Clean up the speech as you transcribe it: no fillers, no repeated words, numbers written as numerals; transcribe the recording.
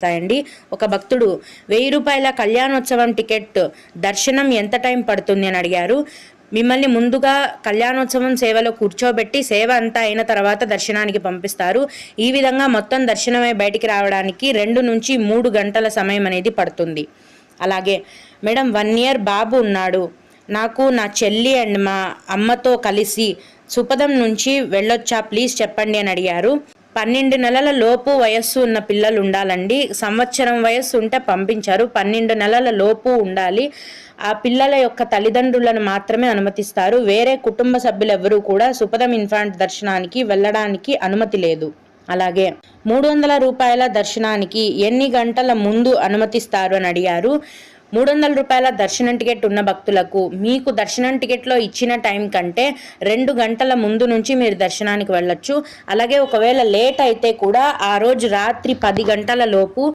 అండి. ఒక భక్తుడు 1000 రూపాయల కళ్యాణోత్సవం టికెట్ దర్శనం ఎంత టైం పడుతుంది అని అడిగారు. మిమ్మల్ని ముందుగా కళ్యాణోత్సవం సేవలో కూర్చోబెట్టి సేవ అంతా అయిన తర్వాత దర్శనానికి పంపిస్తారు. ఈ విధంగా మొత్తం దర్శనమై బయటికి రావడానికి 2 నుంచి 3 గంటల సమయం అనేది పడుతుంది. అలాగే మేడం 1 ఇయర్ బాబు ఉన్నాడు. నాకు నా చెల్లి అండ్ మా అమ్మతో కలిసి సుపదం నుంచి వెళ్ళొచ్చా ప్లీజ్ చెప్పండి అని అడిగారు. 12 నెలల లోపు వయస్సు ఉన్న పిల్లలు ఉండాలండి. సంవత్సరం వయస్సు ఉంటే పంపించారు. 12 నెలల లోపు ఉండాలి. ఆ పిల్లల యొక్క తల్లిదండ్రులను మాత్రమే అనుమతిస్తారు. వేరే కుటుంబ సభ్యులెవరూ కూడా సుపదం ఇన్ఫాంట్ దర్శనానికి వెళ్ళడానికి అనుమతి లేదు. అలాగే 300 రూపాయల దర్శనానికి ఎన్ని గంటల ముందు అనుమతిస్తారు అని అడిగారు. 300 రూపాయల దర్శనం టికెట్ ఉన్న భక్తులకు మీకు దర్శనం టికెట్లో ఇచ్చిన టైం కంటే 2 గంటల ముందు నుంచి మీరు దర్శనానికి వెళ్ళొచ్చు. అలాగే ఒకవేళ లేట్ అయితే కూడా ఆ రోజు రాత్రి 10 గంటల లోపు